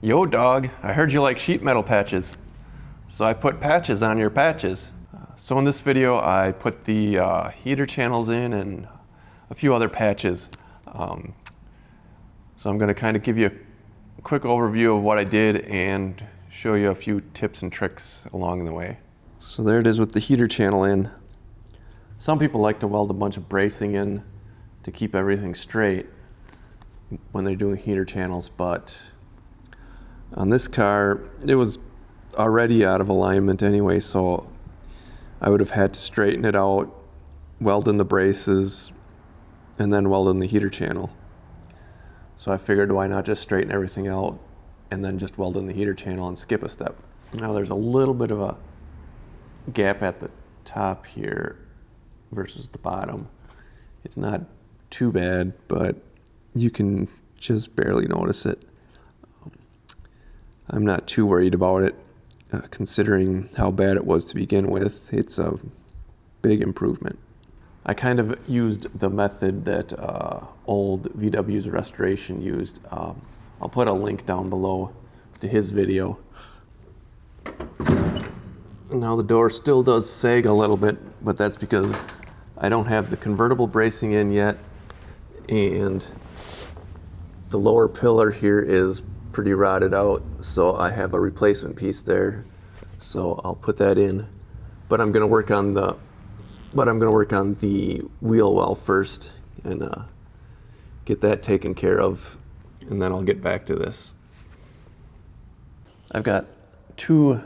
Yo dog, I heard you like sheet metal patches, so I put patches on your patches. So in this video I put the heater channels in and a few other patches. So I'm going to kind of give you a quick overview of what I did and show you a few tips and tricks along the way. So there it is with the heater channel in. Some people like to weld a bunch of bracing in to keep everything straight when they're doing heater channels, but on this car, it was already out of alignment anyway, so I would have had to straighten it out, weld in the braces, and then weld in the heater channel. So I figured, why not just straighten everything out and then just weld in the heater channel and skip a step. Now there's a little bit of a gap at the top here versus the bottom. It's not too bad, but you can just barely notice it. I'm not too worried about it, considering how bad it was to begin with. It's a big improvement. I kind of used the method that old VW's Restoration used. I'll put a link down below to his video. Now the door still does sag a little bit, but that's because I don't have the convertible bracing in yet, and the lower pillar here is pretty rotted out, so I have a replacement piece there, so I'll put that in. But I'm going to work on the wheel well first and get that taken care of, and then I'll get back to this. I've got two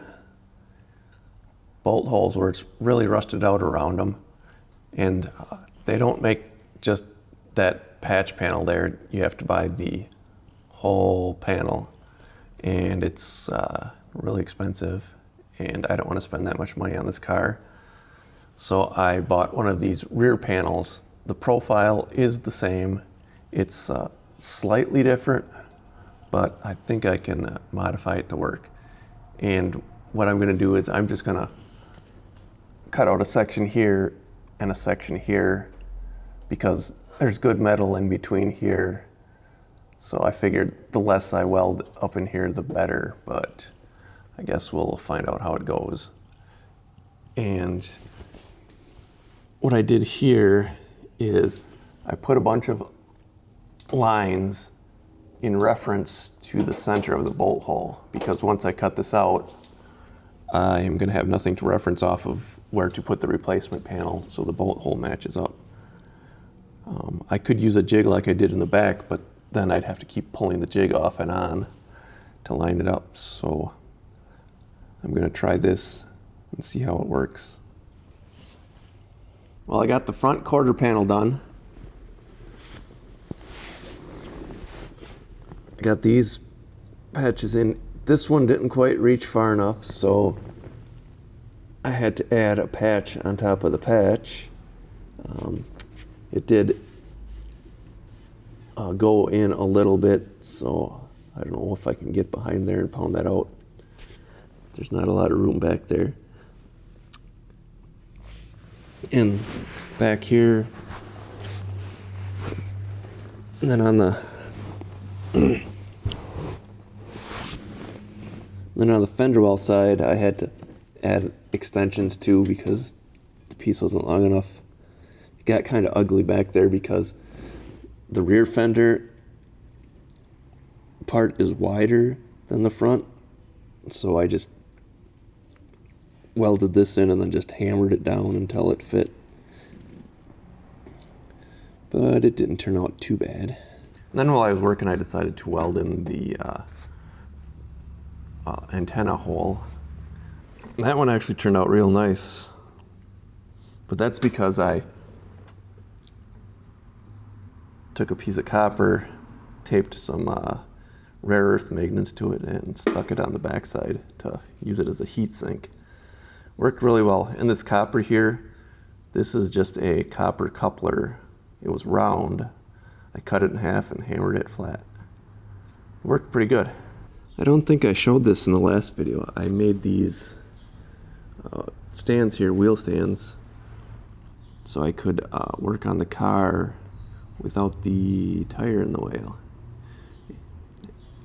bolt holes where it's really rusted out around them, and they don't make just that patch panel there. You have to buy the whole panel, and it's really expensive, and I don't want to spend that much money on this car. So I bought one of these rear panels. The profile is the same. It's slightly different, but I think I can modify it to work. And what I'm going to do is I'm just going to cut out a section here and a section here, because there's good metal in between here. So I figured the less I weld up in here, the better, but I guess we'll find out how it goes. And what I did here is I put a bunch of lines in reference to the center of the bolt hole, because once I cut this out, I am going to have nothing to reference off of where to put the replacement panel, so the bolt hole matches up. I could use a jig like I did in the back, but then I'd have to keep pulling the jig off and on to line it up. So I'm going to try this and see how it works. Well, I got the front quarter panel done. I got these patches in. This one didn't quite reach far enough, so I had to add a patch on top of the patch. It did go in a little bit, so I don't know if I can get behind there and pound that out. There's not a lot of room back there. And back here, and then on the fender well side, I had to add extensions too, because the piece wasn't long enough. It got kind of ugly back there because the rear fender part is wider than the front, so I just welded this in and then just hammered it down until it fit. But it didn't turn out too bad. And then while I was working, I decided to weld in the antenna hole. That one actually turned out real nice, but that's because I took a piece of copper, taped some rare earth magnets to it, and stuck it on the backside to use it as a heat sink. Worked really well. And this copper here, this is just a copper coupler. It was round. I cut it in half and hammered it flat. Worked pretty good. I don't think I showed this in the last video. I made these stands here, wheel stands, so I could work on the car without the tire in the way.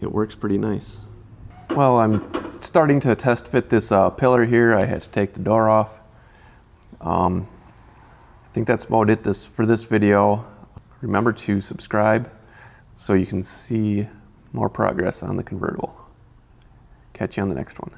It works pretty nice. Well, I'm starting to test fit this pillar here. I had to take the door off. I think that's about it for this video. Remember to subscribe so you can see more progress on the convertible. Catch you on the next one.